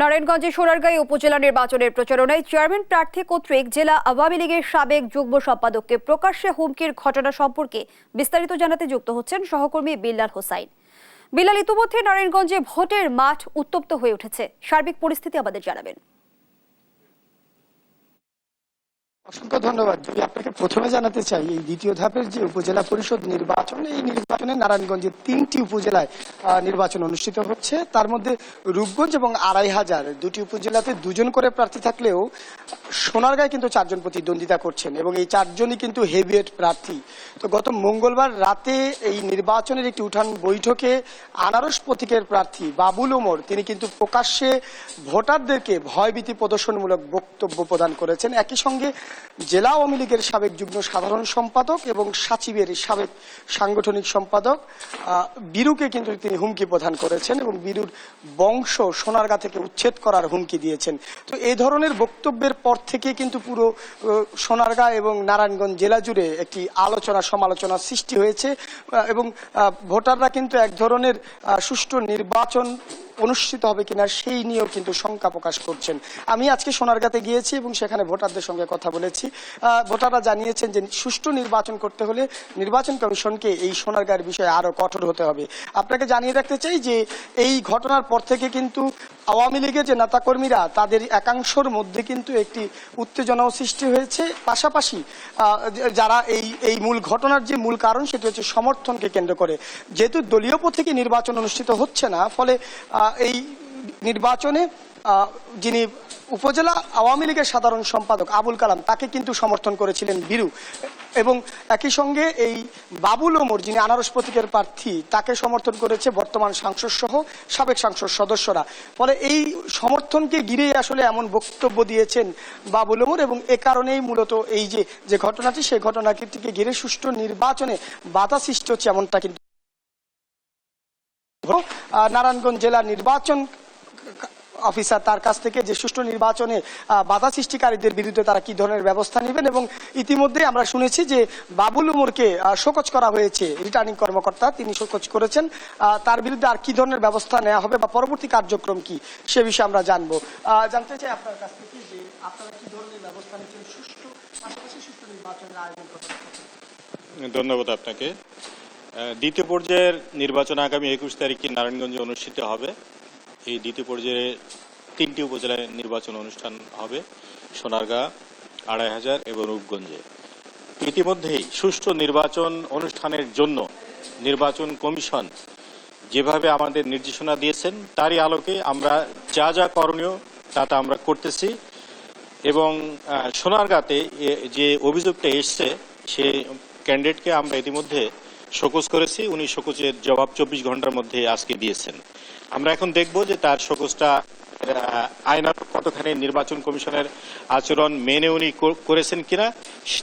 নারায়ণগঞ্জে সোনারগাঁও উপজেলা নির্বাচনের প্রচারণায় চেয়ারম্যান প্রার্থী কর্তৃক জেলা আওয়ামী লীগের সাবেক যুগ্ম সম্পাদককে প্রকাশ্যে হুমকির ঘটনা সম্পর্কে বিস্তারিত জানাতে যুক্ত হচ্ছেন সহকর্মী বিল্লাল হোসাইন। বিল্লাল, ইতিমধ্যে নারায়ণগঞ্জে ভোটের মাঠ উত্তপ্ত হয়ে উঠেছে, সার্বিক পরিস্থিতি আমাদের জানাবেন। অসংখ্য ধন্যবাদ। যদি আপনাকে প্রথমে জানাতে চাই, এই দ্বিতীয় ধাপের যে উপজেলা পরিষদ নির্বাচন, এই নির্বাচনে নারায়ণগঞ্জের 3টি উপজেলায় নির্বাচন অনুষ্ঠিত হচ্ছে। তার মধ্যে রূপগঞ্জ এবং আড়াইহাজার দুটি উপজেলাতে 2জন করে প্রার্থী থাকলেও সোনারগাঁয় কিন্তু 4জন প্রতিদ্বন্দ্বিতা করছেন এবং এই 4জনই কিন্তু হেভিওয়েট প্রার্থী। তো গত মঙ্গলবার রাতে এই নির্বাচনের একটি উঠান বৈঠকে আনারস প্রতীকের প্রার্থী বাবুল ওমর তিনি কিন্তু প্রকাশ্যে ভোটারদেরকে ভয়ভীতি প্রদর্শনমূলক বক্তব্য প্রদান করেছেন। একই সঙ্গে জেলা আওয়ামী লীগের সাবেক যুগ্ম সাধারণ সম্পাদক এবং সাচিবের সাবেক সাংগঠনিক সম্পাদক বীরুকে কিন্তু তিনি হুমকি প্রদান করেছেন এবং বীরুর বংশ সোনারগাঁ থেকে উচ্ছেদ করার হুমকি দিয়েছেন। তো এই ধরনের বক্তব্যের পর থেকে কিন্তু পুরো সোনারগাঁ এবং নারায়ণগঞ্জ জেলা জুড়ে একটি আলোচনা সমালোচনা সৃষ্টি হয়েছে এবং ভোটাররা কিন্তু এক ধরনের সুষ্ঠু নির্বাচন অনুষ্ঠিত হবে কিনা সেই নিয়েও কিন্তু শঙ্কা প্রকাশ করছেন। আমি আজকে সোনারগাঁতে গিয়েছি এবং সেখানে ভোটারদের সঙ্গে কথা বলেছি। ভোটাররা জানিয়েছেন যে সুষ্ঠু নির্বাচন করতে হলে নির্বাচন কমিশনকে এই সোনারগাঁর বিষয়ে আরো কঠোর হতে হবে। আপনাকে জানিয়ে রাখতে চাই যে এই ঘটনার পর থেকে কিন্তু আওয়ামী লীগের যে নেতাকর্মীরা তাদের একাংশের মধ্যে কিন্তু একটি উত্তেজনাও সৃষ্টি হয়েছে। পাশাপাশি যারা এই মূল ঘটনার যে মূল কারণ সেটি হচ্ছে সমর্থনকে কেন্দ্র করে, যেহেতু দলীয় পথে নির্বাচন অনুষ্ঠিত হচ্ছে না, ফলে এই নির্বাচনে যিনি উপজেলা আওয়ামী লীগের সাধারণ সম্পাদক আবুল কালাম তাকে কিন্তু সমর্থন করেছিলেন বীরু এবং একই সঙ্গে এই বাবুল ওমর যিনি আনারস প্রতীকের প্রার্থী তাকে সমর্থন করেছে বর্তমান সাংসদ সহ সাবেক সাংসদ সদস্যরা। ফলে এই সমর্থনকে ঘিরেই আসলে এমন বক্তব্য দিয়েছেন বাবুল ওমর এবং এ কারণেই মূলত এই যে ঘটনাটি সেই ঘটনাটিকে ঘিরে সুষ্ঠু নির্বাচনে বাধা সৃষ্টি হচ্ছে এমনটা কিন্তু নারায়ণগঞ্জ জেলা নির্বাচন অফিসার তার কাছ থেকে যে সুষ্ঠু নির্বাচনে বাধা সৃষ্টিকারীদের বিরুদ্ধে তারা কি ধরনের ব্যবস্থা নেবেন এবং ইতিমধ্যে আমরা শুনেছি যে বাবুল ওমরকে শোকজ করা হয়েছে, রিটার্নিং কর্মকর্তা তিনি শোকজ করেছেন। তার বিরুদ্ধে আর কি ধরনের ব্যবস্থা নেওয়া হবে বা পরবর্তী কার্যক্রম কি সে বিষয়ে আমরা জানবো। জানতে চাই আপনার কাছ থেকে যে আপনারা কি ধরনের ব্যবস্থা নিচ্ছেন সুষ্ঠু পাশাপাশি সুষ্ঠু নির্বাচনের আয়োজন করতে। ধন্যবাদ আপনাকে। দ্বিতীয় পর্যায়ের নির্বাচন আগামী 21 তারিখে নারায়ণগঞ্জে অনুষ্ঠিত হবে। এই দ্বিতীয় পর্যায়ে 3টি উপজেলায় নির্বাচন অনুষ্ঠান হবে, সোনারগাঁ, আড়াইহাজার এবং রূপগঞ্জে। ইতিমধ্যেই সুষ্ঠু নির্বাচন অনুষ্ঠানের জন্য নির্বাচন কমিশন যেভাবে আমাদের নির্দেশনা দিয়েছেন তারই আলোকে আমরা যা যা করণীয় তা আমরা করতেছি এবং সোনারগাঁতে যে অভিযোগটা এসছে সে ক্যান্ডিডেটকে আমরা ইতিমধ্যে শোকজ করেছি। উনি শোকজের জবাব 24 ঘন্টার মধ্যে আজকে দিয়েছেন। আমরা এখন দেখব যে তার শোকজটা আইনানুগ কতখানি নির্বাচন কমিশনের আচরণ মেনে উনি করেছেন কিনা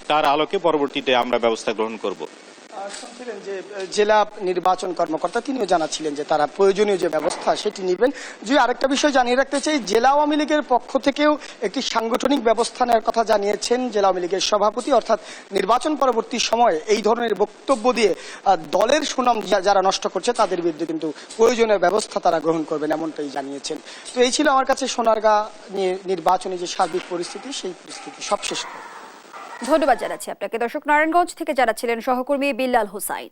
তার আলোকে পরবর্তীতে আমরা ব্যবস্থা গ্রহণ করব। শুনছিলেন যে জেলা নির্বাচন কর্মকর্তা তিনিও জানাচ্ছিলেন যে তারা প্রয়োজনীয় যে ব্যবস্থা সেটি নেবেন। যে আরেকটা বিষয় জানিয়ে রাখতে চাই, জেলা আওয়ামী লীগের পক্ষ থেকেও একটি সাংগঠনিক ব্যবস্থা নেওয়ার কথা জানিয়েছেন জেলা আওয়ামী লীগের সভাপতি। অর্থাৎ নির্বাচন পরবর্তী সময়ে এই ধরনের বক্তব্য দিয়ে দলের সুনাম যারা নষ্ট করছে তাদের বিরুদ্ধে কিন্তু প্রয়োজনীয় ব্যবস্থা তারা গ্রহণ করবেন এমনটাই জানিয়েছেন। তো এই ছিল আমার কাছে সোনারগাঁ নিয়ে নির্বাচনী যে সার্বিক পরিস্থিতি সেই পরিস্থিতি সবশেষ। ধন্যবাদ জানাচ্ছি আপনাকে। দর্শক, নারায়ণগঞ্জ থেকে জানাচ্ছিলেন সহকর্মী বিল্লাল হোসাইন।